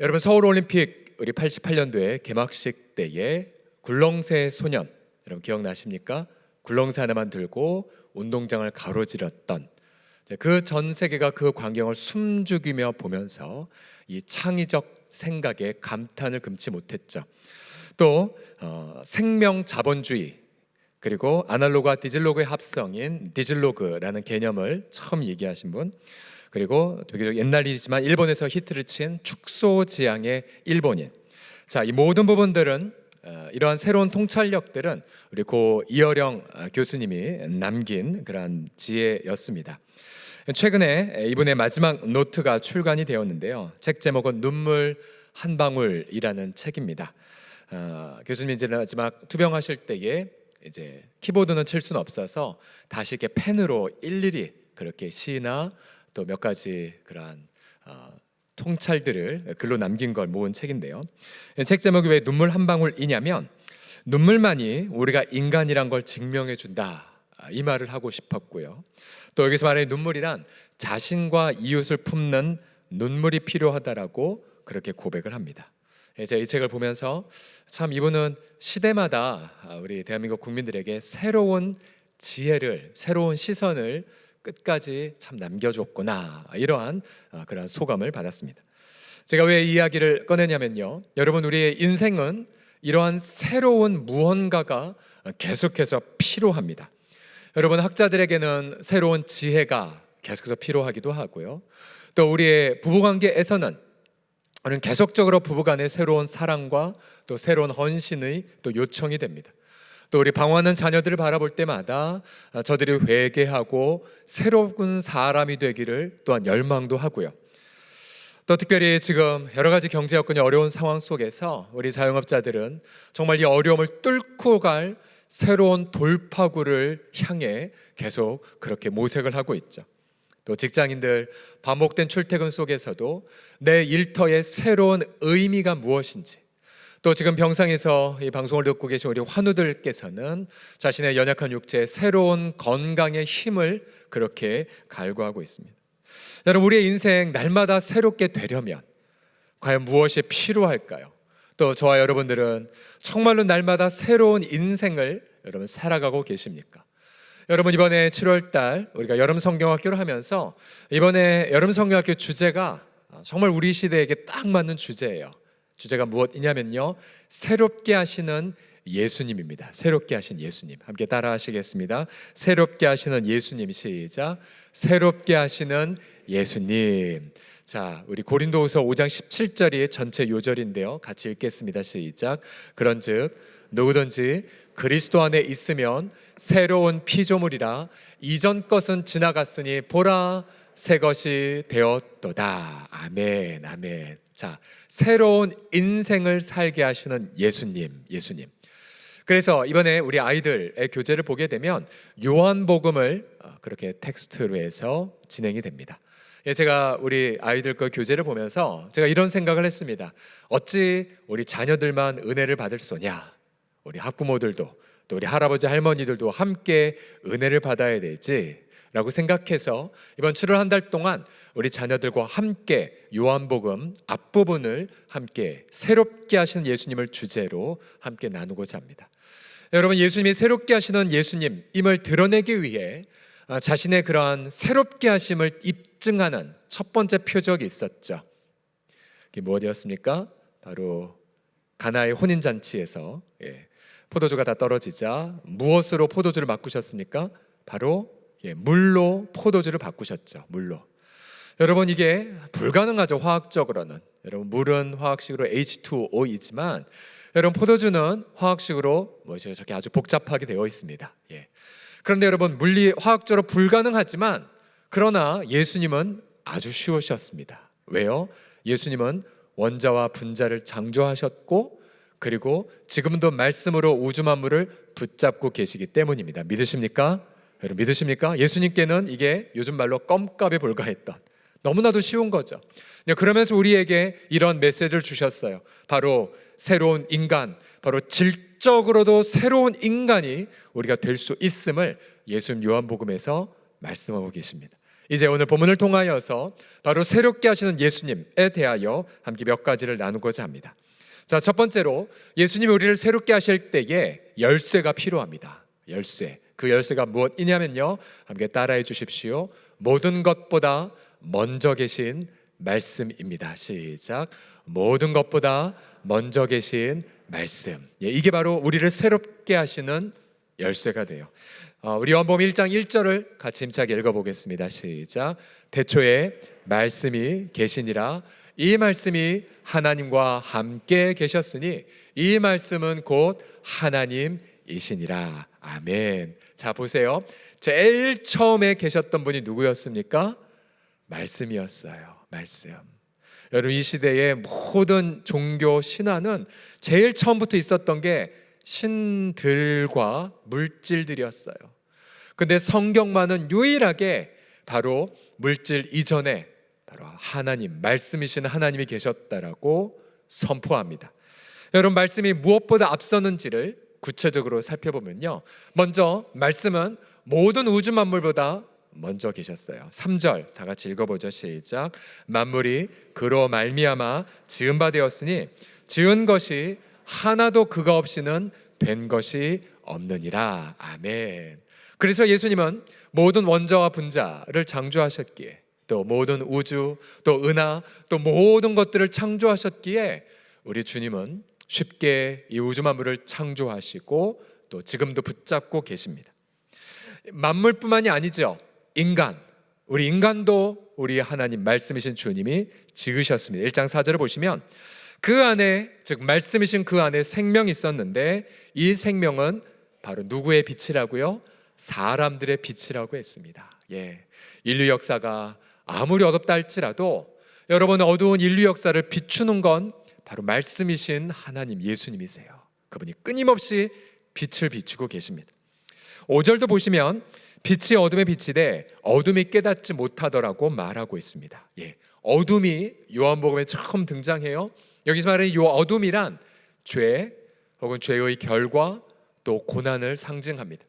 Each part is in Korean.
여러분, 서울올림픽 우리 88년도에 개막식 때에 굴렁쇠 소년, 여러분 기억나십니까? 굴렁쇠 하나만 들고 운동장을 가로질렀던 그 전 세계가 그 광경을 숨죽이며 보면서 이 창의적 생각에 감탄을 금치 못했죠. 또 생명 자본주의, 그리고 아날로그와 디지로그의 합성인 디지로그라는 개념을 처음 얘기하신 분, 그리고 되게 옛날 일이지만 일본에서 히트를 친 축소지향의 일본인. 자, 이 모든 부분들은 이러한 새로운 통찰력들은 우리 고 이어령 교수님이 남긴 그러한 지혜였습니다. 최근에 이분의 마지막 노트가 출간이 되었는데요. 책 제목은 눈물 한 방울이라는 책입니다. 교수님이 이제 마지막 투병하실 때에 이제 키보드는 칠 수는 없어서 다시 이렇게 펜으로 일일이 그렇게 시나 또 몇 가지 그러한 통찰들을 글로 남긴 걸 모은 책인데요. 책 제목이 왜 눈물 한 방울이냐면 눈물만이 우리가 인간이란 걸 증명해 준다, 이 말을 하고 싶었고요. 또 여기서 말하는 눈물이란 자신과 이웃을 품는 눈물이 필요하다라고 그렇게 고백을 합니다. 제가 이 책을 보면서 참 이분은 시대마다 우리 대한민국 국민들에게 새로운 지혜를, 새로운 시선을 끝까지 참 남겨줬구나, 이러한 그런 소감을 받았습니다. 제가 왜 이 이야기를 꺼내냐면요, 여러분, 우리의 인생은 이러한 새로운 무언가가 계속해서 필요합니다. 여러분, 학자들에게는 새로운 지혜가 계속해서 필요하기도 하고요, 또 우리의 부부관계에서는 우리는 계속적으로 부부간의 새로운 사랑과 또 새로운 헌신의 또 요청이 됩니다. 또 우리 방황하는 자녀들을 바라볼 때마다 저들이 회개하고 새로운 사람이 되기를 또한 열망도 하고요. 또 특별히 지금 여러 가지 경제 여건이 어려운 상황 속에서 우리 자영업자들은 정말 이 어려움을 뚫고 갈 새로운 돌파구를 향해 계속 그렇게 모색을 하고 있죠. 또 직장인들 반복된 출퇴근 속에서도 내 일터의 새로운 의미가 무엇인지, 또 지금 병상에서 이 방송을 듣고 계신 우리 환우들께서는 자신의 연약한 육체에 새로운 건강의 힘을 그렇게 갈구하고 있습니다. 여러분, 우리의 인생 날마다 새롭게 되려면 과연 무엇이 필요할까요? 또 저와 여러분들은 정말로 날마다 새로운 인생을 여러분 살아가고 계십니까? 여러분, 이번에 7월달 우리가 여름 성경학교를 하면서 이번에 여름 성경학교 주제가 정말 우리 시대에게 딱 맞는 주제예요. 주제가 무엇이냐면요, 새롭게 하시는 예수님입니다. 새롭게 하신 예수님. 함께 따라 하시겠습니다. 새롭게 하시는 예수님. 시작. 새롭게 하시는 예수님. 자, 우리 고린도후서 5장 17절이 전체 요절인데요, 같이 읽겠습니다. 시작. 그런즉 누구든지 그리스도 안에 있으면 새로운 피조물이라, 이전 것은 지나갔으니 보라 새 것이 되었도다. 아멘, 아멘. 자, 새로운 인생을 살게 하시는 예수님. 그래서 이번에 우리 아이들의 교재를 보게 되면 요한복음을 그렇게 텍스트로 해서 진행이 됩니다. 제가 우리 아이들 거 교재를 보면서 제가 이런 생각을 했습니다. 어찌 우리 자녀들만 은혜를 받을 소냐? 우리 학부모들도 또 우리 할아버지 할머니들도 함께 은혜를 받아야 되지 라고 생각해서 이번 7월 한 달 동안 우리 자녀들과 함께 요한복음 앞부분을 함께 새롭게 하시는 예수님을 주제로 함께 나누고자 합니다. 여러분, 예수님이 새롭게 하시는 예수님임을 드러내기 위해 자신의 그러한 새롭게 하심을 입증하는 첫 번째 표적이 있었죠. 그게 무엇이었습니까? 바로 가나의 혼인잔치에서 포도주가 다 떨어지자 무엇으로 포도주를 바꾸셨습니까? 바로 물로 포도주를 바꾸셨죠. 물로. 여러분, 이게 불가능하죠, 화학적으로는. 여러분, 물은 화학식으로 H2O이지만 여러분, 포도주는 화학식으로 저렇게 아주 복잡하게 되어 있습니다. 그런데 여러분, 물리 화학적으로 불가능하지만 그러나 예수님은 아주 쉬우셨습니다. 왜요? 예수님은 원자와 분자를 창조하셨고, 그리고 지금도 말씀으로 우주 만물을 붙잡고 계시기 때문입니다. 믿으십니까? 여러분, 믿으십니까? 예수님께는 이게 요즘 말로 껌값에 불과했던, 너무나도 쉬운 거죠. 그러면서 우리에게 이런 메시지를 주셨어요. 바로 새로운 인간, 바로 질적으로도 새로운 인간이 우리가 될 수 있음을 예수님 요한복음에서 말씀하고 계십니다. 이제 오늘 본문을 통하여서 바로 새롭게 하시는 예수님에 대하여 함께 몇 가지를 나누고자 합니다. 자, 첫 번째로 예수님이 우리를 새롭게 하실 때에 열쇠가 필요합니다. 열쇠. 그 열쇠가 무엇이냐면요, 함께 따라해 주십시오. 모든 것보다 먼저 계신 말씀입니다. 시작. 모든 것보다 먼저 계신 말씀. 이게 바로 우리를 새롭게 하시는 열쇠가 돼요. 우리 요한복음 1장 1절을 같이 힘차게 읽어보겠습니다. 시작. 태초에 말씀이 계시니라. 이 말씀이 하나님과 함께 계셨으니 이 말씀은 곧 하나님이시니라. 아멘. 자, 보세요. 제일 처음에 계셨던 분이 누구였습니까? 말씀이었어요. 말씀. 여러분, 이 시대의 모든 종교 신화는 제일 처음부터 있었던 게 신들과 물질들이었어요. 근데 성경만은 유일하게 바로 물질 이전에 바로 하나님, 말씀이신 하나님이 계셨다라고 선포합니다. 여러분, 말씀이 무엇보다 앞서는지를 구체적으로 살펴보면요, 먼저 말씀은 모든 우주 만물보다 먼저 계셨어요. 3절 다 같이 읽어보죠. 시작. 만물이 그로 말미암아 지은 바 되었으니 지은 것이 하나도 그가 없이는 된 것이 없느니라. 아멘. 그래서 예수님은 모든 원자와 분자를 창조하셨기에, 또 모든 우주, 또 은하, 또 모든 것들을 창조하셨기에 우리 주님은 쉽게 이 우주 만물을 창조하시고 또 지금도 붙잡고 계십니다. 만물뿐만이 아니죠. 인간, 우리 인간도 우리 하나님 말씀이신 주님이 지으셨습니다. 1장 4절을 보시면 그 안에, 즉 말씀이신 그 안에 생명이 있었는데 이 생명은 바로 누구의 빛이라고요? 사람들의 빛이라고 했습니다. 인류 역사가 아무리 어둡다 할지라도 여러분, 어두운 인류 역사를 비추는 건 바로 말씀이신 하나님 예수님이세요. 그분이 끊임없이 빛을 비추고 계십니다. 5절도 보시면 빛이 어둠에 비치되 어둠이 깨닫지 못하더라고 말하고 있습니다. 어둠이 요한복음에 처음 등장해요. 여기서 말하는 이 어둠이란 죄 혹은 죄의 결과 또 고난을 상징합니다.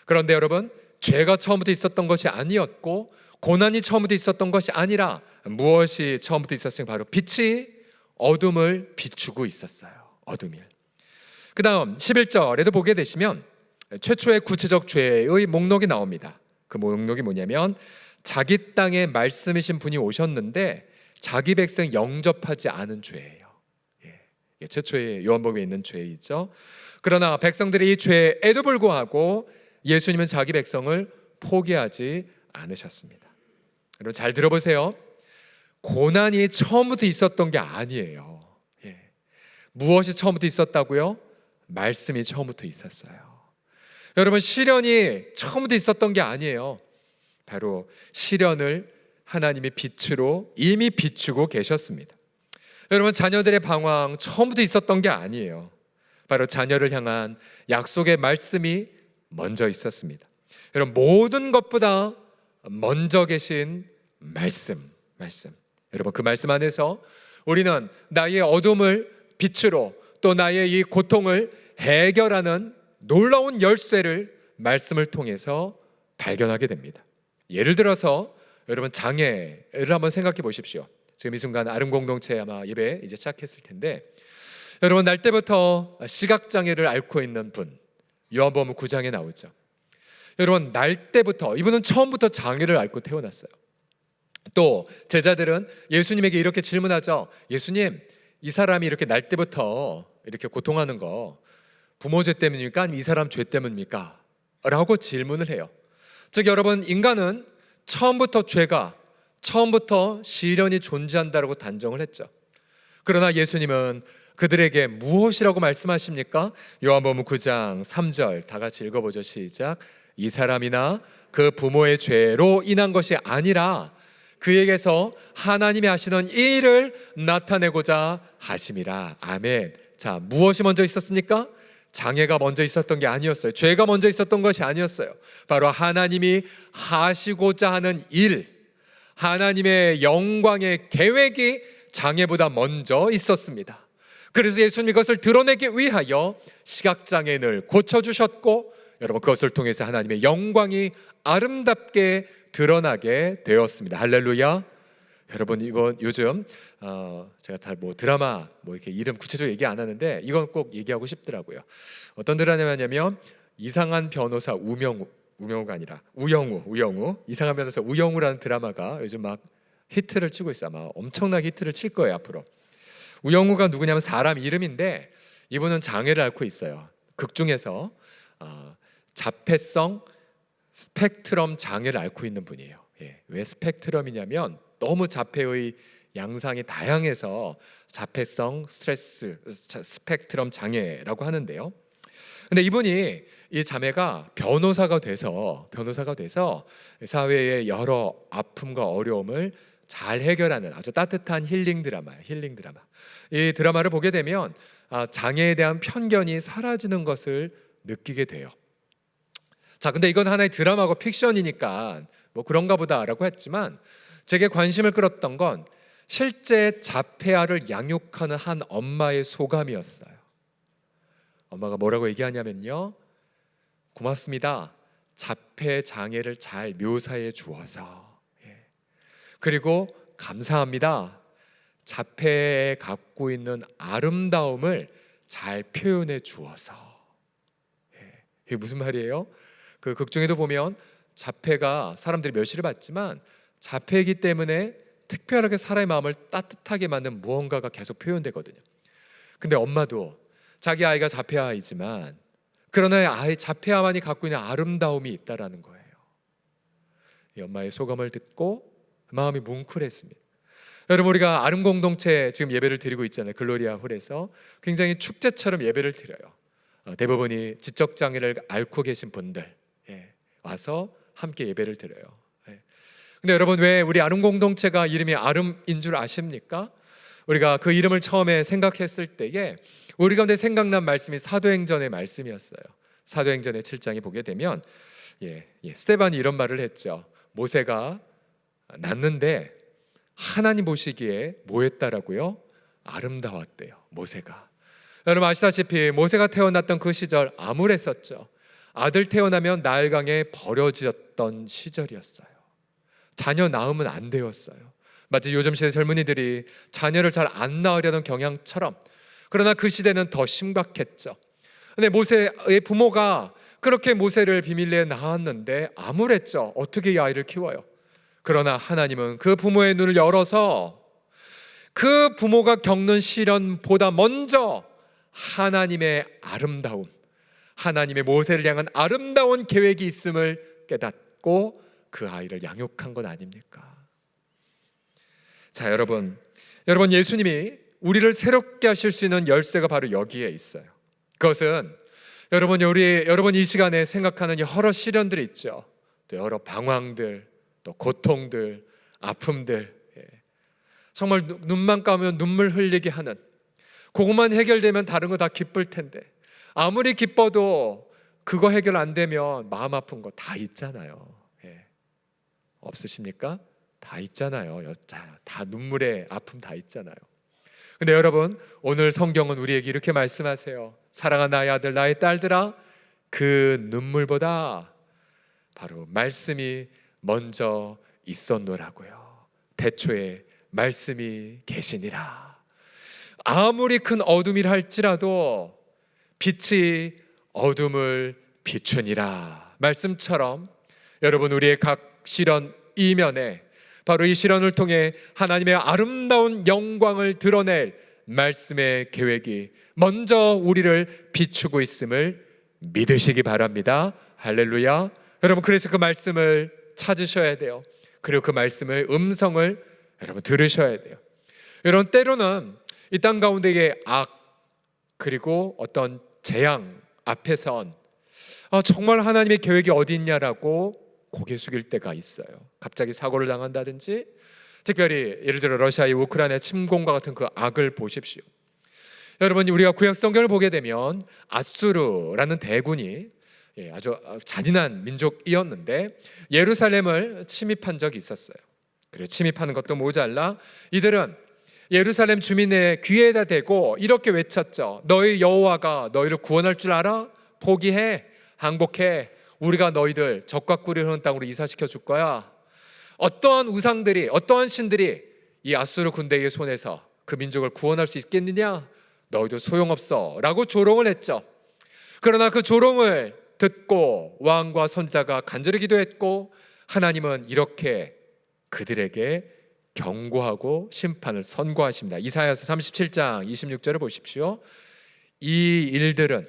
그런데 여러분, 죄가 처음부터 있었던 것이 아니었고 고난이 처음부터 있었던 것이 아니라 무엇이 처음부터 있었으면 바로 빛이 어둠을 비추고 있었어요. 어둠이. 그 다음 11절에도 보게 되시면 최초의 구체적 죄의 목록이 나옵니다. 그 목록이 뭐냐면 자기 땅에 말씀이신 분이 오셨는데 자기 백성 영접하지 않은 죄예요. 최초의 요한복음에 있는 죄이죠. 그러나 백성들이 이 죄에도 불구하고 예수님은 자기 백성을 포기하지 않으셨습니다. 여러분, 잘 들어보세요. 고난이 처음부터 있었던 게 아니에요. 무엇이 처음부터 있었다고요? 말씀이 처음부터 있었어요. 여러분, 시련이 처음부터 있었던 게 아니에요. 바로 시련을 하나님의 빛으로 이미 비추고 계셨습니다. 여러분, 자녀들의 방황 처음부터 있었던 게 아니에요. 바로 자녀를 향한 약속의 말씀이 먼저 있었습니다. 여러분, 모든 것보다 먼저 계신 말씀. 여러분, 그 말씀 안에서 우리는 나의 어둠을 빛으로 또 나의 이 고통을 해결하는 놀라운 열쇠를 말씀을 통해서 발견하게 됩니다. 예를 들어서 여러분, 장애를 한번 생각해 보십시오. 지금 이 순간 아름 공동체 아마 예배 이제 시작했을 텐데, 여러분, 날 때부터 시각장애를 앓고 있는 분, 요한복음 9장에 나오죠. 여러분, 날 때부터 이분은 처음부터 장애를 앓고 태어났어요. 또 제자들은 예수님에게 이렇게 질문하죠. 예수님, 이 사람이 이렇게 날 때부터 이렇게 고통하는 거 부모 죄 때문입니까? 아니면 이 사람 죄 때문입니까? 라고 질문을 해요. 즉, 여러분, 인간은 처음부터 시련이 존재한다고 단정을 했죠. 그러나 예수님은 그들에게 무엇이라고 말씀하십니까? 요한복음 9장 3절 다 같이 읽어보죠. 시작. 이 사람이나 그 부모의 죄로 인한 것이 아니라 그에게서 하나님이 하시는 이 일을 나타내고자 하심이라. 아멘. 자, 무엇이 먼저 있었습니까? 장애가 먼저 있었던 게 아니었어요. 죄가 먼저 있었던 것이 아니었어요. 바로 하나님이 하시고자 하는 일, 하나님의 영광의 계획이 장애보다 먼저 있었습니다. 그래서 예수님이 그것을 드러내기 위하여 시각장애인을 고쳐주셨고, 여러분 그것을 통해서 하나님의 영광이 아름답게 드러나게 되었습니다. 할렐루야. 여러분 요즘 제가 다 드라마 이렇게 이름 구체적으로 얘기 안 하는데 이건 꼭 얘기하고 싶더라고요. 어떤 드라마냐면 이상한 변호사 우명우가 아니라 우영우 이상한 변호사 우영우라는 드라마가 요즘 막 히트를 치고 있어요. 아마 엄청나게 히트를 칠 거예요 앞으로. 우영우가 누구냐면 사람 이름인데 이분은 장애를 앓고 있어요. 극 중에서 자폐성 스펙트럼 장애를 앓고 있는 분이에요. 왜 스펙트럼이냐면 너무 자폐의 양상이 다양해서 자폐성 스펙트럼 장애라고 하는데요. 근데 이분이 이 자매가 변호사가 돼서 사회의 여러 아픔과 어려움을 잘 해결하는 아주 따뜻한 힐링 드라마예요. 이 드라마를 보게 되면 장애에 대한 편견이 사라지는 것을 느끼게 돼요. 자, 근데 이건 하나의 드라마고 픽션이니까 그런가 보다라고 했지만 제게 관심을 끌었던 건 실제 자폐아를 양육하는 한 엄마의 소감이었어요. 엄마가 뭐라고 얘기하냐면요, 고맙습니다. 자폐 장애를 잘 묘사해 주어서. 그리고 감사합니다. 자폐에 갖고 있는 아름다움을 잘 표현해 주어서. 이게 무슨 말이에요? 그 극 중에도 보면 자폐가 사람들이 멸시를 받지만 자폐이기 때문에 특별하게 사람의 마음을 따뜻하게 만든 무언가가 계속 표현되거든요. 근데 엄마도 자기 아이가 자폐아이지만 그러나 아이 자폐아만이 갖고 있는 아름다움이 있다라는 거예요. 이 엄마의 소감을 듣고 마음이 뭉클했습니다. 여러분 우리가 아름 공동체 지금 예배를 드리고 있잖아요. 글로리아 홀에서 굉장히 축제처럼 예배를 드려요. 대부분이 지적 장애를 앓고 계신 분들 와서 함께 예배를 드려요. 근데 여러분 왜 우리 아름 공동체가 이름이 아름인 줄 아십니까? 우리가 그 이름을 처음에 생각했을 때에 우리 가운데 생각난 말씀이 사도행전의 말씀이었어요. 사도행전의 7장에 보게 되면 스데반이 이런 말을 했죠. 모세가 낳는데 하나님 보시기에 뭐 했다라고요? 아름다웠대요. 모세가. 여러분 아시다시피 모세가 태어났던 그 시절 암울했었죠. 아들 태어나면 나일강에 버려졌던 시절이었어요. 자녀 낳으면 안 되었어요. 마치 요즘 시대 젊은이들이 자녀를 잘 안 낳으려는 경향처럼. 그러나 그 시대는 더 심각했죠. 근데 모세의 부모가 그렇게 모세를 비밀리에 낳았는데 암울했죠. 어떻게 이 아이를 키워요? 그러나 하나님은 그 부모의 눈을 열어서 그 부모가 겪는 시련보다 먼저 하나님의 아름다움, 하나님의 모세를 향한 아름다운 계획이 있음을 깨닫고 그 아이를 양육한 건 아닙니까? 자, 여러분 예수님이 우리를 새롭게 하실 수 있는 열쇠가 바로 여기에 있어요. 그것은 여러분 이 시간에 생각하는 여러 시련들이 있죠. 또 여러 방황들, 또 고통들, 아픔들, 정말 눈만 감으면 눈물 흘리게 하는, 그것만 해결되면 다른 거 다 기쁠 텐데 아무리 기뻐도 그거 해결 안 되면 마음 아픈 거 다 있잖아요. 없으십니까? 다 있잖아요. 다 눈물의 아픔 다 있잖아요. 근데 여러분 오늘 성경은 우리에게 이렇게 말씀하세요. 사랑하는 나의 아들 나의 딸들아, 그 눈물보다 바로 말씀이 먼저 있었노라고요. 태초에 말씀이 계시니라. 아무리 큰 어둠이라 할지라도 빛이 어둠을 비추니라. 말씀처럼 여러분 우리의 각 시련 이면에 바로 이 시련을 통해 하나님의 아름다운 영광을 드러낼 말씀의 계획이 먼저 우리를 비추고 있음을 믿으시기 바랍니다. 할렐루야. 여러분 그래서 그 말씀을 찾으셔야 돼요. 그리고 그 말씀을 음성을 여러분 들으셔야 돼요. 여러분 때로는 이 땅 가운데의 악 그리고 어떤 재앙 앞에선 정말 하나님의 계획이 어디 있냐라고 고개 숙일 때가 있어요. 갑자기 사고를 당한다든지 특별히 예를 들어 러시아의 우크라이나 침공과 같은 그 악을 보십시오. 여러분 우리가 구약 성경을 보게 되면 아수르라는 대군이 아주 잔인한 민족이었는데 예루살렘을 침입한 적이 있었어요. 그리고 침입하는 것도 모자라 이들은 예루살렘 주민의 귀에다 대고 이렇게 외쳤죠. 너희 여호와가 너희를 구원할 줄 알아? 포기해. 항복해. 우리가 너희들 적과 꿀이 흐르는 땅으로 이사시켜 줄 거야. 어떠한 우상들이, 어떠한 신들이 이 아수르 군대의 손에서 그 민족을 구원할 수 있겠느냐? 너희도 소용없어 라고 조롱을 했죠. 그러나 그 조롱을 듣고 왕과 선지자가 간절히 기도했고, 하나님은 이렇게 그들에게 경고하고 심판을 선고하십니다. 이사야서 37장 26절을 보십시오. 이 일들은,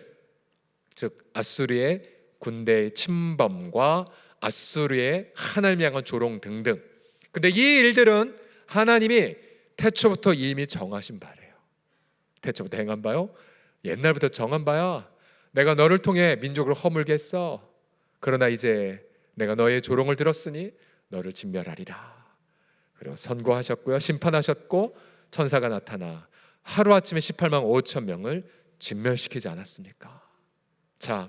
즉 아수르의 군대의 침범과 아수르의 하나님을 향한 조롱 등등, 근데 이 일들은 하나님이 태초부터 이미 정하신 바래요. 태초부터 행한 바요? 옛날부터 정한 바야. 내가 너를 통해 민족을 허물게 했어. 그러나 이제 내가 너의 조롱을 들었으니 너를 진멸하리라. 그리고 선고하셨고요, 심판하셨고, 천사가 나타나 하루아침에 18만 5천 명을 진멸시키지 않았습니까? 자,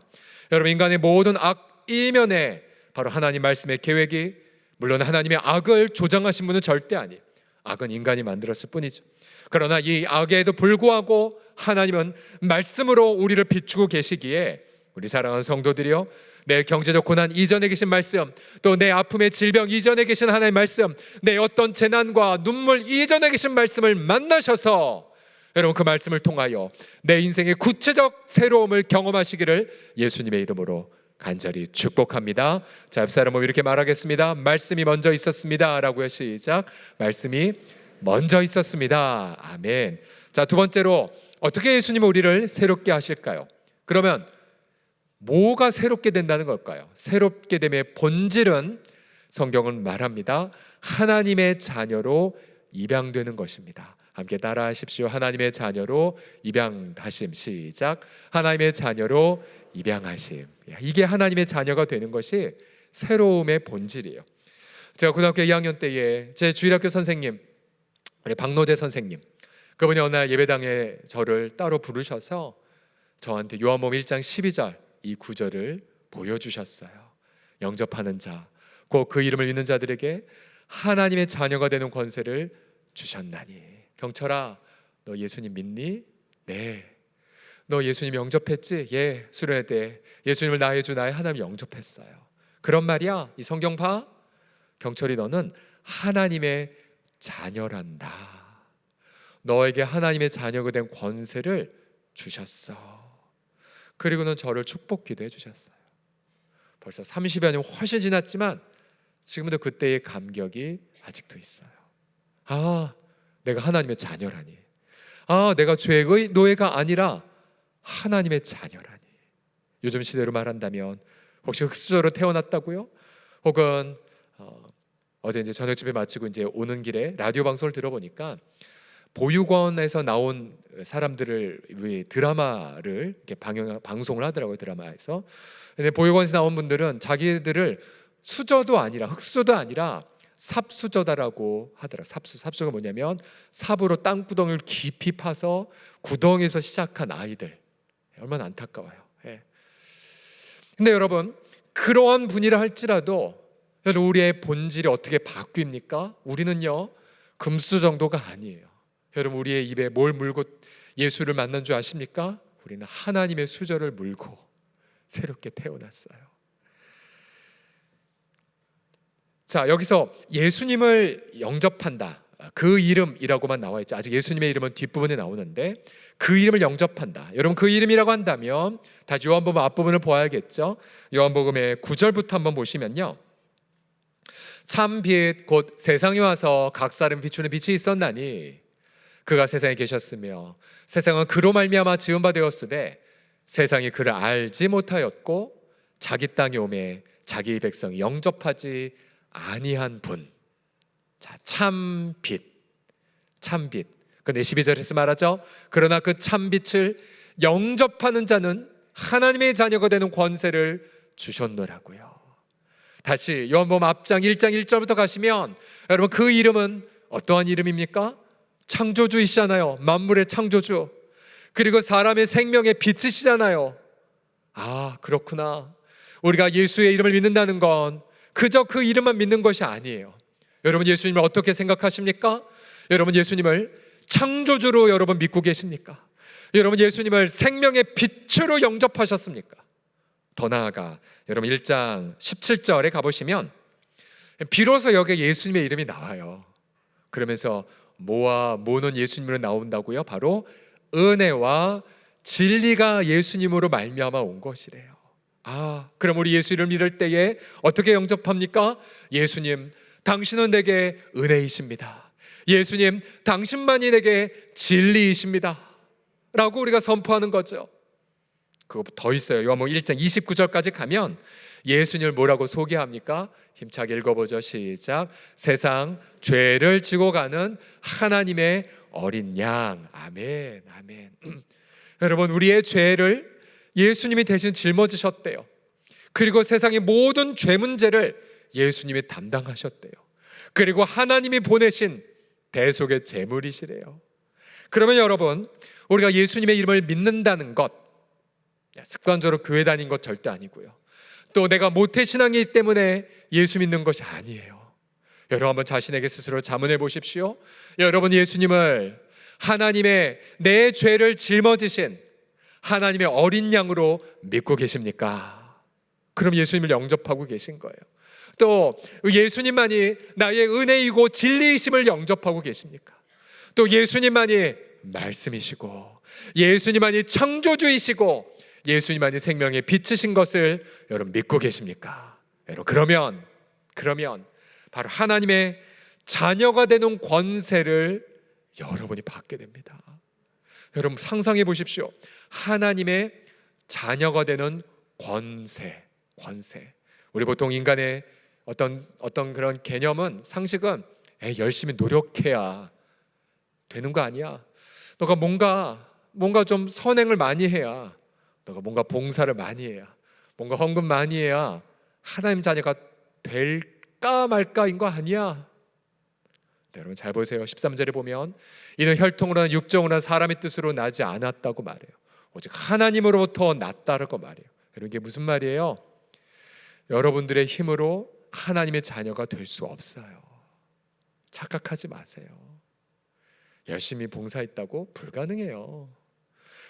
여러분, 인간의 모든 악 이면에 바로 하나님 말씀의 계획이, 물론 하나님의 악을 조장하신 분은 절대 아니에요. 악은 인간이 만들었을 뿐이죠. 그러나 이 악에도 불구하고 하나님은 말씀으로 우리를 비추고 계시기에, 우리 사랑하는 성도들이요, 내 경제적 고난 이전에 계신 말씀, 또 내 아픔의 질병 이전에 계신 하나님의 말씀, 내 어떤 재난과 눈물 이전에 계신 말씀을 만나셔서 여러분 그 말씀을 통하여 내 인생의 구체적 새로움을 경험하시기를 예수님의 이름으로 간절히 축복합니다. 자, 옆사람 이렇게 말하겠습니다. 말씀이 먼저 있었습니다 라고요. 시작. 말씀이 먼저 있었습니다. 아멘. 자, 두 번째로 어떻게 예수님은 우리를 새롭게 하실까요? 그러면 뭐가 새롭게 된다는 걸까요? 새롭게 됨의 본질은 성경은 말합니다. 하나님의 자녀로 입양되는 것입니다. 함께 따라하십시오. 하나님의 자녀로 입양하심. 시작. 하나님의 자녀로 입양하심. 이게 하나님의 자녀가 되는 것이 새로움의 본질이에요. 제가 고등학교 2학년 때에 제 주일학교 선생님, 박노재 선생님, 그분이 어느 날 예배당에 저를 따로 부르셔서 저한테 요한복음 1장 12절 이 구절을 보여주셨어요. 영접하는 자, 곧 그 이름을 믿는 자들에게 하나님의 자녀가 되는 권세를 주셨나니. 경철아, 너 예수님 믿니? 네. 너 예수님 영접했지? 예. 수련회 때 예수님을 나의 주 나의 하나님 영접했어요. 그런 말이야. 이 성경 봐. 경철이, 너는 하나님의 자녀란다. 너에게 하나님의 자녀가 된 권세를 주셨어. 그리고는 저를 축복 기도해 주셨어요. 벌써 30여 년 훨씬 지났지만 지금도 그때의 감격이 아직도 있어요. 아, 내가 하나님의 자녀라니. 아, 내가 죄의 노예가 아니라 하나님의 자녀라니. 요즘 시대로 말한다면 혹시 흙수저로 태어났다고요? 혹은 어제 이제 저녁 집에 마치고 이제 오는 길에 라디오 방송을 들어보니까 보육원에서 나온 사람들을 위해 드라마를 이렇게 방송을 하더라고요. 드라마에서. 근데 보육원에서 나온 분들은 자기들을 수저도 아니라, 흙수저도 아니라 삽수저다라고 하더라. 삽수가 뭐냐면 삽으로 땅구덩이를 깊이 파서 구덩이에서 시작한 아이들. 얼마나 안타까워요. 예. 근데 여러분, 그러한 분이라 할지라도 우리의 본질이 어떻게 바뀝니까? 우리는요, 금수 정도가 아니에요. 여러분, 우리의 입에 뭘 물고 예수를 만난 줄 아십니까? 우리는 하나님의 수저를 물고 새롭게 태어났어요. 자, 여기서 예수님을 영접한다, 그 이름이라고만 나와 있죠. 아직 예수님의 이름은 뒷부분에 나오는데 그 이름을 영접한다. 여러분, 그 이름이라고 한다면 다시 요한복음 앞부분을 보아야겠죠. 요한복음의 9절부터 한번 보시면요, 참 빛 곧 세상에 와서 각 사람 비추는 빛이 있었나니 그가 세상에 계셨으며 세상은 그로 말미암아 지은 바 되었으되 세상이 그를 알지 못하였고 자기 땅에 오매 자기 백성이 영접하지 아니한 분. 자, 참빛. 근데 12절에서 말하죠. 그러나 그 참빛을 영접하는 자는 하나님의 자녀가 되는 권세를 주셨노라고요. 다시 요한복음 앞장 1장 1절부터 가시면 여러분, 그 이름은 어떠한 이름입니까? 창조주이시잖아요. 만물의 창조주. 그리고 사람의 생명의 빛이시잖아요. 아, 그렇구나. 우리가 예수의 이름을 믿는다는 건 그저 그 이름만 믿는 것이 아니에요. 여러분, 예수님을 어떻게 생각하십니까? 여러분, 예수님을 창조주로 여러분 믿고 계십니까? 여러분, 예수님을 생명의 빛으로 영접하셨습니까? 더 나아가 여러분 1장 17절에 가보시면 비로소 여기에 예수님의 이름이 나와요. 그러면서 뭐와 뭐는 예수님으로 나온다고요? 바로 은혜와 진리가 예수님으로 말미암아 온 것이래요. 그럼 우리 예수 이름을 믿을 때에 어떻게 영접합니까? 예수님, 당신은 내게 은혜이십니다. 예수님, 당신만이 내게 진리이십니다 라고 우리가 선포하는 거죠. 그거 더 있어요. 요한복음 1장 29절까지 가면 예수님을 뭐라고 소개합니까? 힘차게 읽어보죠. 시작. 세상 죄를 지고 가는 하나님의 어린 양. 아멘, 아멘. 여러분, 우리의 죄를 예수님이 대신 짊어지셨대요. 그리고 세상의 모든 죄 문제를 예수님이 담당하셨대요. 그리고 하나님이 보내신 대속의 제물이시래요. 그러면 여러분, 우리가 예수님의 이름을 믿는다는 것, 습관적으로 교회 다닌 것 절대 아니고요. 또 내가 모태신앙이기 때문에 예수 믿는 것이 아니에요. 여러분 한번 자신에게 스스로 자문해 보십시오. 여러분 예수님을 하나님의 내 죄를 짊어지신 하나님의 어린 양으로 믿고 계십니까? 그럼 예수님을 영접하고 계신 거예요. 또 예수님만이 나의 은혜이고 진리이심을 영접하고 계십니까? 또 예수님만이 말씀이시고 예수님만이 창조주이시고 예수님만이 생명의 빛이신 것을 여러분 믿고 계십니까? 여러분 그러면 바로 하나님의 자녀가 되는 권세를 여러분이 받게 됩니다. 여러분 상상해 보십시오. 하나님의 자녀가 되는 권세. 우리 보통 인간의 어떤 그런 개념은, 상식은 열심히 노력해야 되는 거 아니야. 너가 뭔가 좀 선행을 많이 해야, 너가 뭔가 봉사를 많이 해야, 뭔가 헌금 많이 해야 하나님 자녀가 될까 말까인 거 아니야. 네, 여러분 잘 보세요. 13절에 보면 이는 혈통으로나 육정으로나 사람의 뜻으로 나지 않았다고 말해요. 오직 하나님으로부터 났다고 말해요. 여러분 이게 무슨 말이에요? 여러분들의 힘으로 하나님의 자녀가 될 수 없어요. 착각하지 마세요. 열심히 봉사했다고 불가능해요.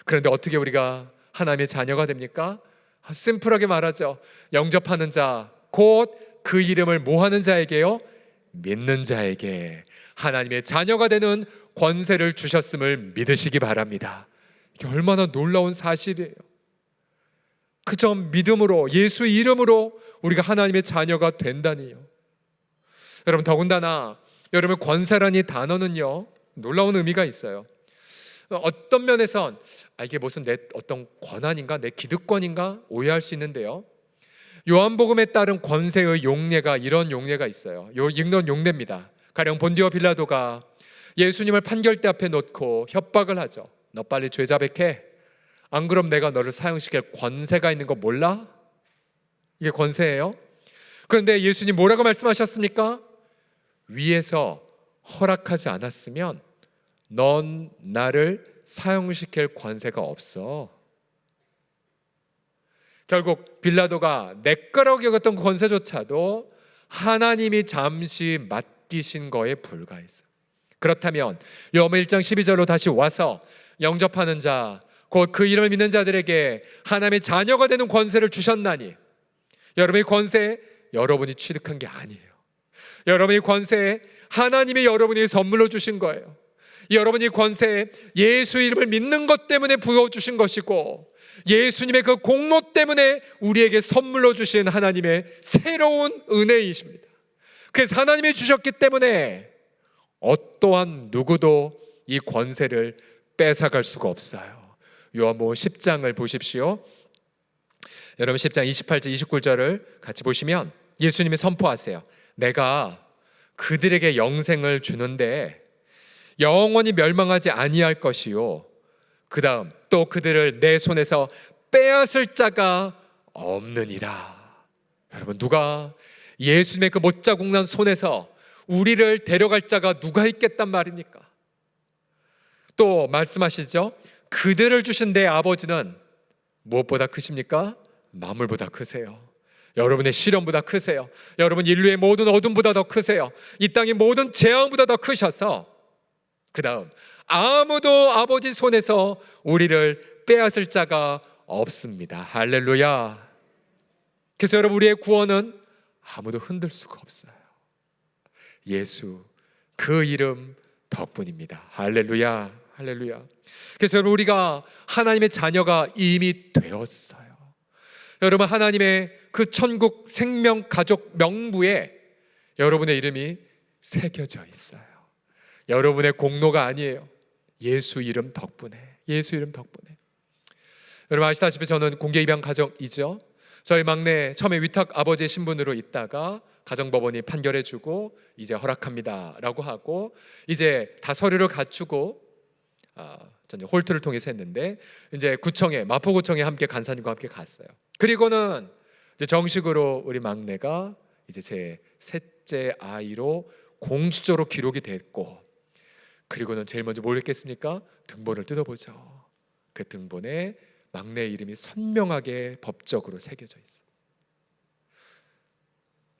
그런데 어떻게 우리가 하나님의 자녀가 됩니까? 심플하게 말하죠. 영접하는 자, 곧 그 이름을 뭐하는 자에게요? 믿는 자에게 하나님의 자녀가 되는 권세를 주셨음을 믿으시기 바랍니다. 이게 얼마나 놀라운 사실이에요. 그저 믿음으로, 예수 이름으로 우리가 하나님의 자녀가 된다니요. 여러분 더군다나 여러분 권세라는 이 단어는요 놀라운 의미가 있어요. 어떤 면에선 이게 무슨 내 어떤 권한인가, 내 기득권인가 오해할 수 있는데요. 요한복음에 따른 권세의 용례가 이런 용례가 있어요. 이런 용례입니다. 가령 본디오 빌라도가 예수님을 판결대 앞에 놓고 협박을 하죠. 너 빨리 죄 자백해. 안 그럼 내가 너를 사형시킬 권세가 있는 거 몰라? 이게 권세예요. 그런데 예수님 뭐라고 말씀하셨습니까? 위에서 허락하지 않았으면 넌 나를 사형시킬 권세가 없어. 결국 빌라도가 내 거라고 여겼던 권세조차도 하나님이 잠시 맡기신 거에 불과했어요. 그렇다면 요한복음 1장 12절로 다시 와서 영접하는 자, 곧 그 이름을 믿는 자들에게 하나님의 자녀가 되는 권세를 주셨나니, 여러분의 권세 여러분이 취득한 게 아니에요. 여러분의 권세 하나님이 여러분이 선물로 주신 거예요. 여러분이 권세 예수 이름을 믿는 것 때문에 부어주신 것이고, 예수님의 그 공로 때문에 우리에게 선물로 주신 하나님의 새로운 은혜이십니다. 그래서 하나님이 주셨기 때문에 어떠한 누구도 이 권세를 뺏어갈 수가 없어요. 요한복음 10장을 보십시오. 여러분 10장 28절 29절을 같이 보시면 예수님이 선포하세요. 내가 그들에게 영생을 주는데 영원히 멸망하지 아니할 것이요, 그 다음 또 그들을 내 손에서 빼앗을 자가 없느니라. 여러분 누가 예수님의 그 못자국난 손에서 우리를 데려갈 자가 누가 있겠단 말입니까? 또 말씀하시죠. 그들을 주신 내 아버지는 무엇보다 크십니까? 만물보다 크세요. 여러분의 시련보다 크세요. 여러분 인류의 모든 어둠보다 더 크세요. 이 땅의 모든 재앙보다 더 크셔서 그 다음 아무도 아버지 손에서 우리를 빼앗을 자가 없습니다. 할렐루야. 그래서 여러분, 우리의 구원은 아무도 흔들 수가 없어요. 예수, 그 이름 덕분입니다. 할렐루야, 할렐루야. 그래서 여러분, 우리가 하나님의 자녀가 이미 되었어요. 여러분, 하나님의 그 천국 생명 가족 명부에 여러분의 이름이 새겨져 있어요. 여러분의 공로가 아니에요. 예수 이름 덕분에, 예수 이름 덕분에. 여러분 아시다시피 저는 공개 입양 가정이죠. 저희 막내 처음에 위탁 아버지의 신분으로 있다가 가정법원이 판결해주고 이제 허락합니다 라고 하고, 이제 다 서류를 갖추고 저는 홀트를 통해서 했는데, 이제 구청에, 마포구청에 함께 간사님과 함께 갔어요. 그리고는 이제 정식으로 우리 막내가 이제 제 셋째 아이로 공식적으로 기록이 됐고, 그리고는 제일 먼저 뭘 했겠습니까? 등본을 뜯어보죠. 그 등본에 막내 이름이 선명하게 법적으로 새겨져 있어요.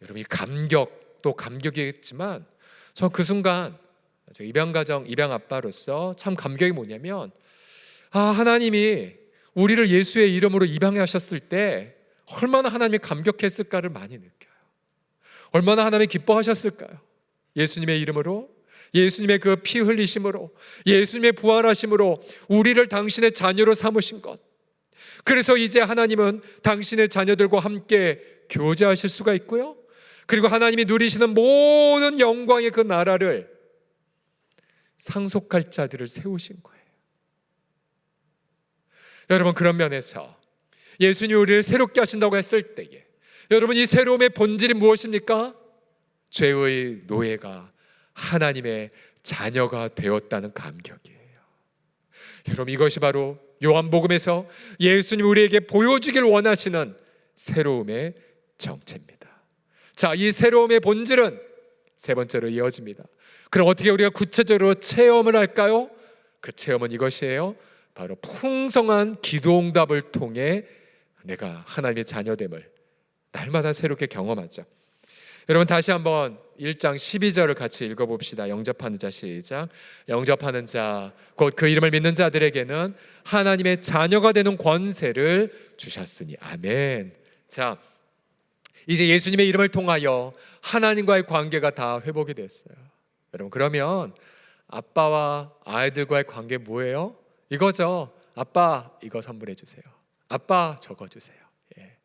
여러분, 이 감격도 감격이겠지만 전 그 순간 입양가정, 입양 아빠로서 참 감격이 뭐냐면, 하나님이 우리를 예수의 이름으로 입양하셨을 때 얼마나 하나님이 감격했을까를 많이 느껴요. 얼마나 하나님이 기뻐하셨을까요? 예수님의 이름으로, 예수님의 그 피 흘리심으로, 예수님의 부활하심으로 우리를 당신의 자녀로 삼으신 것. 그래서 이제 하나님은 당신의 자녀들과 함께 교제하실 수가 있고요, 그리고 하나님이 누리시는 모든 영광의 그 나라를 상속할 자들을 세우신 거예요. 여러분, 그런 면에서 예수님이 우리를 새롭게 하신다고 했을 때에 여러분, 이 새로움의 본질이 무엇입니까? 죄의 노예가 하나님의 자녀가 되었다는 감격이에요. 여러분, 이것이 바로 요한복음에서 예수님 우리에게 보여주길 원하시는 새로움의 정체입니다. 자, 이 새로움의 본질은 세 번째로 이어집니다. 그럼 어떻게 우리가 구체적으로 체험을 할까요? 그 체험은 이것이에요. 바로 풍성한 기도응답을 통해 내가 하나님의 자녀됨을 날마다 새롭게 경험하죠. 여러분, 다시 한번 1장 12절을 같이 읽어봅시다. 영접하는 자 시작. 영접하는 자, 곧 그 이름을 믿는 자들에게는 하나님의 자녀가 되는 권세를 주셨으니. 아멘. 자, 이제 예수님의 이름을 통하여 하나님과의 관계가 다 회복이 됐어요. 여러분, 그러면 아빠와 아이들과의 관계 뭐예요? 이거죠. 아빠, 이거 선물해 주세요. 아빠, 저거 주세요. 예.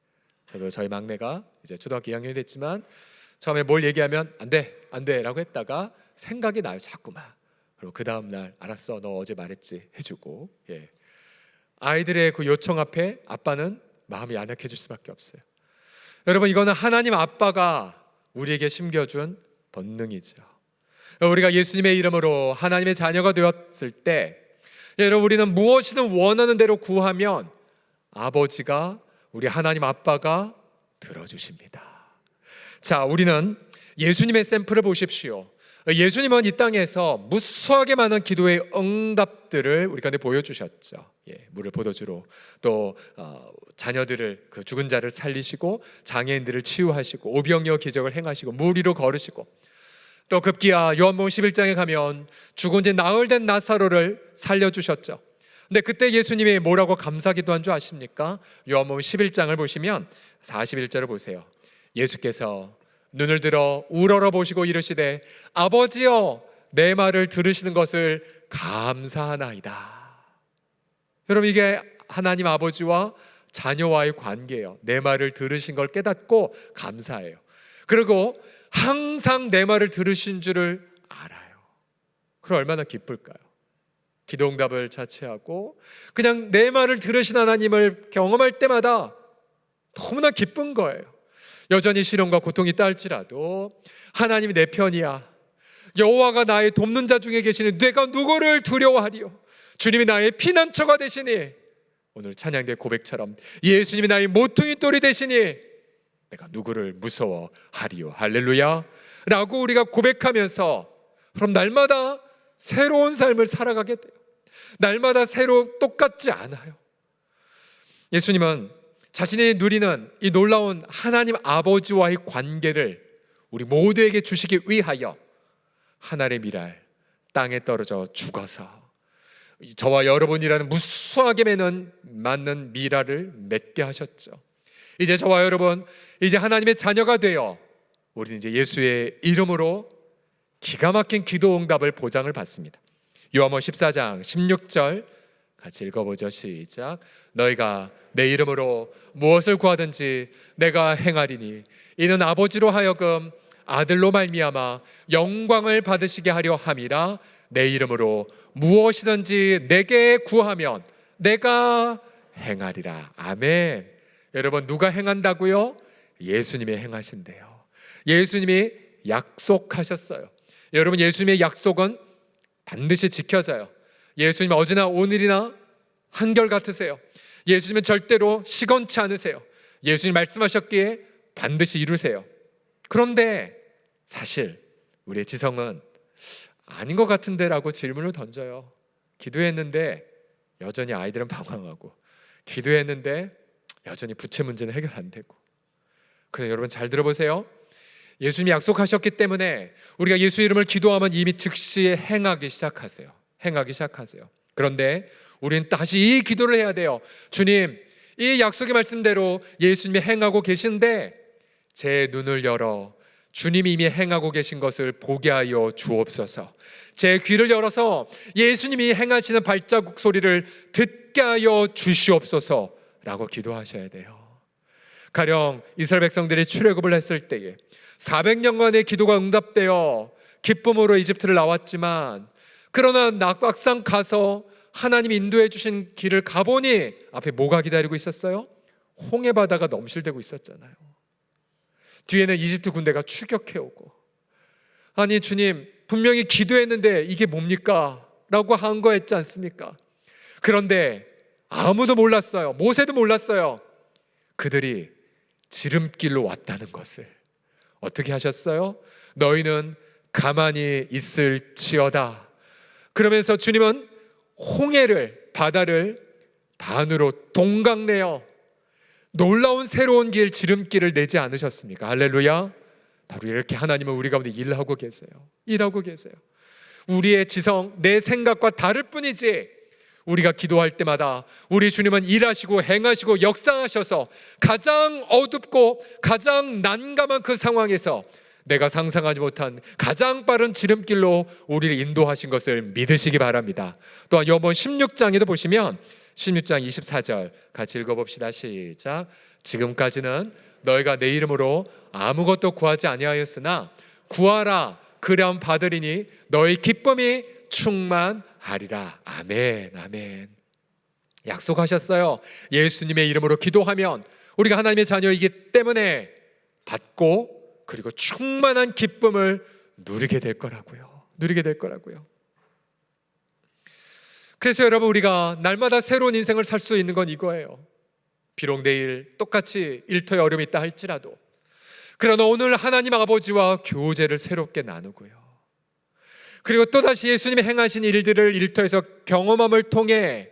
저도 저희 막내가 이제 초등학교 2학년이 됐지만 처음에 뭘 얘기하면 안 돼 라고 했다가 생각이 나요, 자꾸만. 그리고 그 다음날 알았어, 너 어제 말했지 해주고. 예. 아이들의 그 요청 앞에 아빠는 마음이 연약해질 수밖에 없어요. 여러분, 이거는 하나님 아빠가 우리에게 심겨준 본능이죠. 우리가 예수님의 이름으로 하나님의 자녀가 되었을 때 여러분, 우리는 무엇이든 원하는 대로 구하면 아버지가, 우리 하나님 아빠가 들어주십니다. 자, 우리는 예수님의 샘플을 보십시오. 예수님은 이 땅에서 무수하게 많은 기도의 응답들을 우리 가운데 보여주셨죠. 예, 물을 포도주로, 또 자녀들을, 그 죽은 자를 살리시고, 장애인들을 치유하시고, 오병이어 기적을 행하시고, 물 위로 걸으시고, 또 급기야 요한복음 11장에 가면 죽은 지 나흘 된 나사로를 살려주셨죠. 근데 그때 예수님이 뭐라고 감사기도한 줄 아십니까? 요한복음 11장을 보시면 41절을 보세요. 예수께서 눈을 들어 우러러 보시고 이르시되 아버지여, 내 말을 들으시는 것을 감사하나이다. 여러분, 이게 하나님 아버지와 자녀와의 관계예요. 내 말을 들으신 걸 깨닫고 감사해요. 그리고 항상 내 말을 들으신 줄을 알아요. 그럼 얼마나 기쁠까요? 기도응답을 자체하고 그냥 내 말을 들으신 하나님을 경험할 때마다 너무나 기쁜 거예요. 여전히 시련과 고통이 있다 할지라도 하나님이 내 편이야, 여호와가 나의 돕는 자 중에 계시니 내가 누구를 두려워하리요, 주님이 나의 피난처가 되시니, 오늘 찬양대 고백처럼 예수님이 나의 모퉁이 돌이 되시니 내가 누구를 무서워하리요. 할렐루야 라고 우리가 고백하면서 그럼 날마다 새로운 삶을 살아가게 돼요. 날마다 똑같지 않아요. 예수님은 자신이 누리는 이 놀라운 하나님 아버지와의 관계를 우리 모두에게 주시기 위하여 하늘의 미랄 땅에 떨어져 죽어서 저와 여러분이라는 무수하게 맞는 미랄을 맺게 하셨죠. 이제 저와 여러분, 이제 하나님의 자녀가 되어 우리는 이제 예수의 이름으로 기가 막힌 기도 응답을 보장을 받습니다. 요한복음 14장 16절 같이 읽어보죠. 시작. 너희가 내 이름으로 무엇을 구하든지 내가 행하리니 이는 아버지로 하여금 아들로 말미암아 영광을 받으시게 하려 함이라. 내 이름으로 무엇이든지 내게 구하면 내가 행하리라. 아멘. 여러분, 누가 행한다고요? 예수님이 행하신대요. 예수님이 약속하셨어요. 여러분, 예수님의 약속은 반드시 지켜져요. 예수님 어제나 오늘이나 한결같으세요. 예수님은 절대로 시건치 않으세요. 예수님 말씀하셨기에 반드시 이루세요. 그런데 사실 우리의 지성은 아닌 것 같은데 라고 질문을 던져요. 기도했는데 여전히 아이들은 방황하고, 기도했는데 여전히 부채 문제는 해결 안 되고. 그래서 여러분 잘 들어보세요. 예수님이 약속하셨기 때문에 우리가 예수 이름을 기도하면 이미 즉시 행하기 시작하세요. 그런데 우리는 다시 이 기도를 해야 돼요. 주님, 이 약속의 말씀대로 예수님이 행하고 계신데 제 눈을 열어 주님이 이미 행하고 계신 것을 보게 하여 주옵소서. 제 귀를 열어서 예수님이 행하시는 발자국 소리를 듣게 하여 주시옵소서 라고 기도하셔야 돼요. 가령 이스라엘 백성들이 출애굽을 했을 때에 400년간의 기도가 응답되어 기쁨으로 이집트를 나왔지만, 그러나 막상 가서 하나님이 인도해 주신 길을 가보니 앞에 뭐가 기다리고 있었어요? 홍해 바다가 넘실대고 있었잖아요. 뒤에는 이집트 군대가 추격해오고. 아니 주님, 분명히 기도했는데 이게 뭡니까? 라고 한 거였지 않습니까? 그런데 아무도 몰랐어요. 모세도 몰랐어요. 그들이 지름길로 왔다는 것을. 어떻게 하셨어요? 너희는 가만히 있을지어다. 그러면서 주님은 홍해를, 바다를 반으로 동강내어 놀라운 새로운 길, 지름길을 내지 않으셨습니까? 할렐루야. 바로 이렇게 하나님은 우리 가운데 일하고 계세요. 우리의 지성, 내 생각과 다를 뿐이지, 우리가 기도할 때마다 우리 주님은 일하시고 행하시고 역사하셔서 가장 어둡고 가장 난감한 그 상황에서 내가 상상하지 못한 가장 빠른 지름길로 우리를 인도하신 것을 믿으시기 바랍니다. 또한 요한복음 16장에도 보시면 16장 24절 같이 읽어봅시다. 시작. 지금까지는 너희가 내 이름으로 아무것도 구하지 아니하였으나 구하라 그리하면 받으리니 너희 기쁨이 충만하리라. 아멘, 아멘. 약속하셨어요. 예수님의 이름으로 기도하면 우리가 하나님의 자녀이기 때문에 받고 그리고 충만한 기쁨을 누리게 될 거라고요. 그래서 여러분, 우리가 날마다 새로운 인생을 살 수 있는 건 이거예요. 비록 내일 똑같이 일터에 어려움이 있다 할지라도, 그러나 오늘 하나님 아버지와 교제를 새롭게 나누고요. 그리고 또다시 예수님이 행하신 일들을 일터에서 경험함을 통해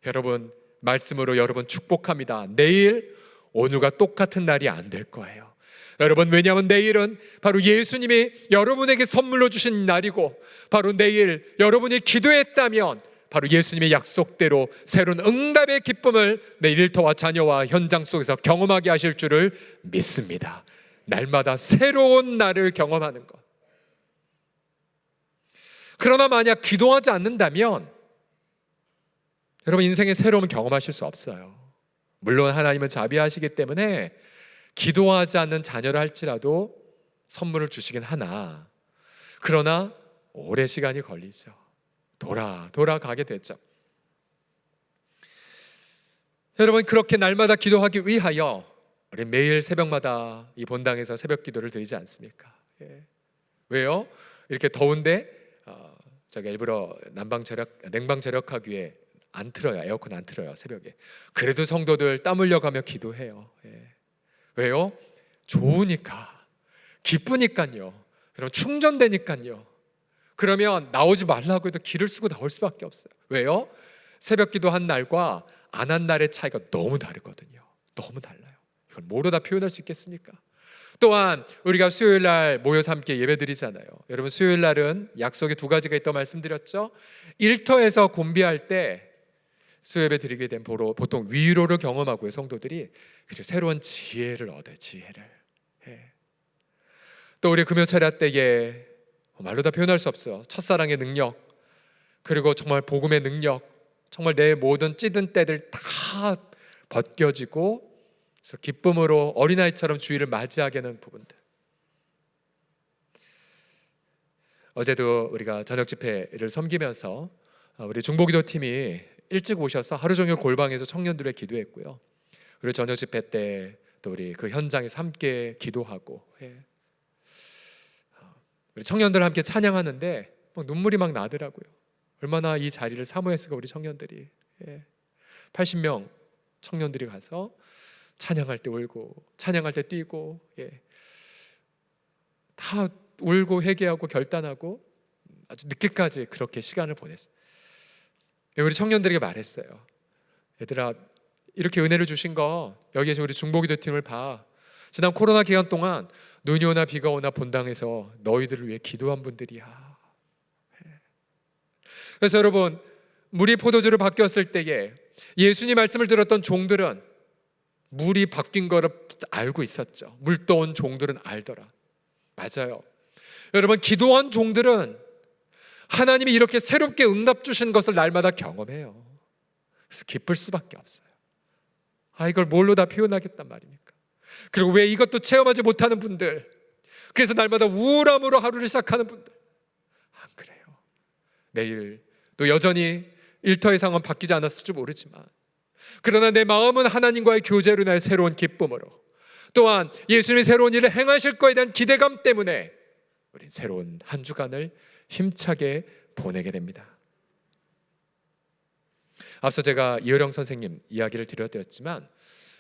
여러분, 말씀으로 여러분 축복합니다. 내일 오늘과 똑같은 날이 안 될 거예요. 여러분, 왜냐하면 내일은 바로 예수님이 여러분에게 선물로 주신 날이고, 바로 내일 여러분이 기도했다면 바로 예수님의 약속대로 새로운 응답의 기쁨을 내 일터와 자녀와 현장 속에서 경험하게 하실 줄을 믿습니다. 날마다 새로운 날을 경험하는 것. 그러나 만약 기도하지 않는다면 여러분, 인생의 새로움을 경험하실 수 없어요. 물론 하나님은 자비하시기 때문에 기도하지 않는 자녀를 할지라도 선물을 주시긴 하나, 그러나 오래 시간이 걸리죠. 돌아가게 됐죠. 여러분, 그렇게 날마다 기도하기 위하여 우리 매일 새벽마다 이 본당에서 새벽 기도를 드리지 않습니까? 왜요? 이렇게 더운데 저기 일부러 냉방 절약하기 위해 안 틀어요. 에어컨 안 틀어요, 새벽에. 그래도 성도들 땀 흘려가며 기도해요. 왜요? 좋으니까, 기쁘니까요. 여러분, 충전되니까요. 그러면 나오지 말라고 해도 기를 쓰고 나올 수밖에 없어요. 왜요? 새벽 기도한 날과 안 한 날의 차이가 너무 다르거든요. 너무 달라요. 이걸 뭐로 다 표현할 수 있겠습니까? 또한 우리가 수요일 날 모여서 함께 예배 드리잖아요. 여러분, 수요일 날은 약속이 두 가지가 있다고 말씀드렸죠. 일터에서 공비할 때 수예배 드리게 된 보통 위로를 경험하고요, 성도들이. 그리고 새로운 지혜를 얻어요. 지혜를. 예. 또 우리 금요 차례 때에 말로 다 표현할 수 없어요. 첫사랑의 능력, 그리고 정말 복음의 능력, 정말 내 모든 찌든 때들 다 벗겨지고, 그래서 기쁨으로 어린아이처럼 주일을 맞이하게 하는 부분들. 어제도 우리가 저녁 집회를 섬기면서 우리 중보기도 팀이 일찍 오셔서 하루 종일 골방에서 청년들의 기도했고요. 그리고 저녁 집회 때 또 우리 그 현장에서 함께 기도하고, 우리 청년들 함께 찬양하는데 눈물이 막 나더라고요. 얼마나 이 자리를 사모했을까 우리 청년들이. 80명 청년들이 가서 찬양할 때 울고, 찬양할 때 뛰고, 다 울고 회개하고 결단하고 아주 늦게까지 그렇게 시간을 보냈어요. 우리 청년들에게 말했어요. 얘들아, 이렇게 은혜를 주신 거 여기에서 우리 중보기도 팀을 봐. 지난 코로나 기간 동안 눈이 오나 비가 오나 본당에서 너희들을 위해 기도한 분들이야. 그래서 여러분, 물이 포도주로 바뀌었을 때에 예수님 말씀을 들었던 종들은 물이 바뀐 거를 알고 있었죠. 물 떠온 종들은 알더라. 맞아요. 여러분, 기도한 종들은 하나님이 이렇게 새롭게 응답 주신 것을 날마다 경험해요. 그래서 기쁠 수밖에 없어요. 이걸 뭘로 다 표현하겠단 말입니까? 그리고 왜 이것도 체험하지 못하는 분들, 그래서 날마다 우울함으로 하루를 시작하는 분들, 안 그래요. 내일 또 여전히 일터의 상황은 바뀌지 않았을지 모르지만, 그러나 내 마음은 하나님과의 교제로 인하여 새로운 기쁨으로, 또한 예수님이 새로운 일을 행하실 거에 대한 기대감 때문에 우린 새로운 한 주간을 힘차게 보내게 됩니다. 앞서 제가 이어령 선생님 이야기를 드렸지만,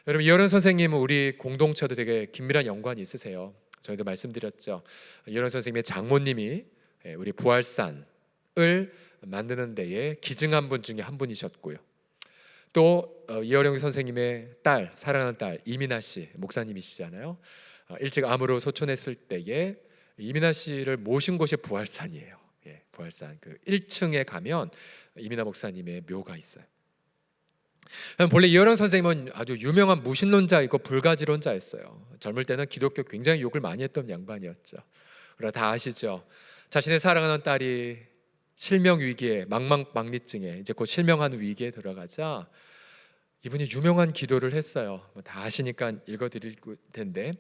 여러분, 이어령 선생님은 우리 공동체도 되게 긴밀한 연관이 있으세요. 저희도 말씀드렸죠. 이어령 선생님의 장모님이 우리 부활산을 만드는 데에 기증한 분 중에 한 분이셨고요. 또 이어령 선생님의 딸, 사랑하는 딸 이민아 씨 목사님이시잖아요. 일찍 암으로 소천했을 때에 이민아 씨를 모신 곳이 부활산이에요. 부활산 그 1층에 가면 이민아 목사님의 묘가 있어요. 본래 이어령 선생님은 아주 유명한 무신론자이고 불가지론자였어요. 젊을 때는 기독교 굉장히 욕을 많이 했던 양반이었죠. 그러나 다 아시죠? 자신의 사랑하는 딸이 실명 위기에, 망막박리증에 이제 곧 실명하는 위기에 들어가자 이분이 유명한 기도를 했어요. 다 아시니까 읽어드릴 텐데,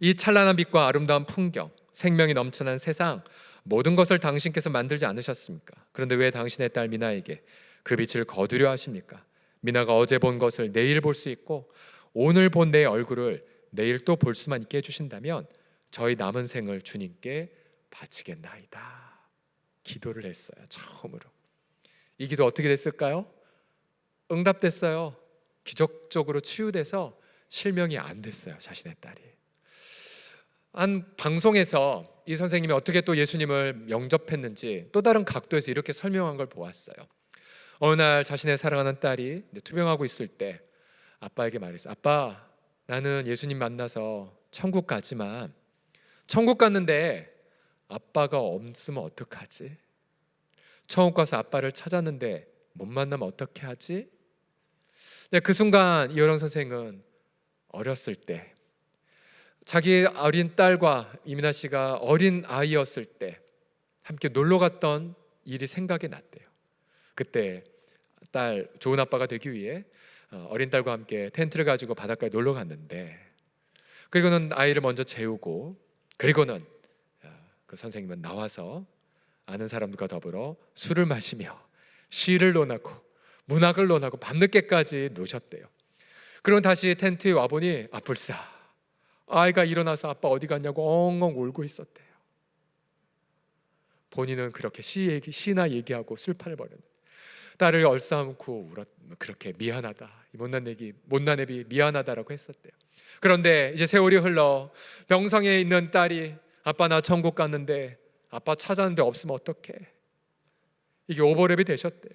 이 찬란한 빛과 아름다운 풍경, 생명이 넘쳐난 세상, 모든 것을 당신께서 만들지 않으셨습니까? 그런데 왜 당신의 딸 미나에게 그 빛을 거두려 하십니까? 미나가 어제 본 것을 내일 볼 수 있고 오늘 본 내 얼굴을 내일 또 볼 수만 있게 해주신다면 저희 남은 생을 주님께 바치겠나이다. 기도를 했어요. 처음으로. 이 기도 어떻게 됐을까요? 응답됐어요. 기적적으로 치유돼서 실명이 안 됐어요. 자신의 딸이. 한 방송에서 이 선생님이 어떻게 또 예수님을 영접했는지 또 다른 각도에서 이렇게 설명한 걸 보았어요. 어느 날 자신의 사랑하는 딸이 투병하고 있을 때 아빠에게 말했어요. 아빠, 나는 예수님 만나서 천국 가지만 천국 갔는데 아빠가 없으면 어떡하지? 천국 가서 아빠를 찾았는데 못 만나면 어떻게 하지? 그 순간 이어령 선생은 어렸을 때 자기 어린 딸과 이민아 씨가 어린 아이였을 때 함께 놀러 갔던 일이 생각이 났대요. 그때 딸 좋은 아빠가 되기 위해 어린 딸과 함께 텐트를 가지고 바닷가에 놀러 갔는데, 그리고는 아이를 먼저 재우고, 그리고는 그 선생님은 나와서 아는 사람들과 더불어 술을 마시며 시를 논하고 문학을 논하고 밤늦게까지 노셨대요. 그리고 다시 텐트에 와보니 불사 아이가 일어나서 아빠 어디 갔냐고 엉엉 울고 있었대요. 본인은 그렇게 시나 얘기하고 술판을 벌였는데 딸을 얼싸안고 그렇게 미안하다, 이 못난 애비 미안하다라고 했었대요. 그런데 이제 세월이 흘러 병상에 있는 딸이 아빠 나 천국 갔는데 아빠 찾았는데 없으면 어떡해? 이게 오버랩이 되셨대요.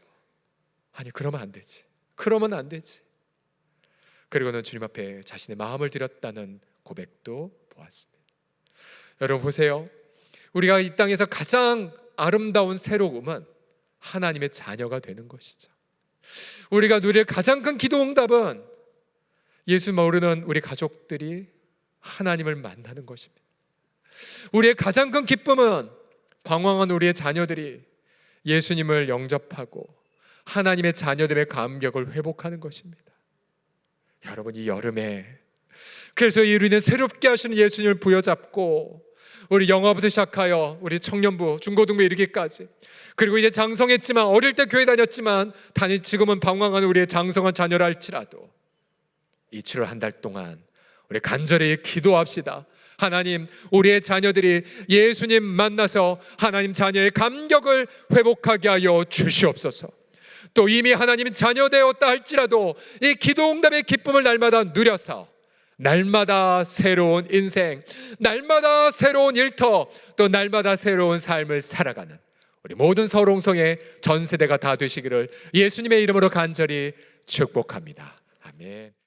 아니 그러면 안 되지. 그러면 안 되지. 그리고는 주님 앞에 자신의 마음을 드렸다는 고백도 보았습니다. 여러분 보세요. 우리가 이 땅에서 가장 아름다운 새로움은 하나님의 자녀가 되는 것이죠. 우리가 누릴 가장 큰 기도 응답은 예수 모르는 우리 가족들이 하나님을 만나는 것입니다. 우리의 가장 큰 기쁨은 방황한 우리의 자녀들이 예수님을 영접하고 하나님의 자녀됨의 감격을 회복하는 것입니다. 여러분, 이 여름에 그래서 이 우리는 새롭게 하시는 예수님을 부여잡고 우리 영화부터 시작하여 우리 청년부, 중고등부 이르기까지, 그리고 이제 장성했지만 어릴 때 교회 다녔지만 지금은 방황하는 우리의 장성한 자녀라 할지라도 이 7월 한 달 동안 우리 간절히 기도합시다. 하나님, 우리의 자녀들이 예수님 만나서 하나님 자녀의 감격을 회복하게 하여 주시옵소서. 또 이미 하나님 자녀 되었다 할지라도 이 기도 응답의 기쁨을 날마다 누려서 날마다 새로운 인생, 날마다 새로운 일터, 또 날마다 새로운 삶을 살아가는 우리 모든 서울홍성의 전 세대가 다 되시기를 예수님의 이름으로 간절히 축복합니다. 아멘.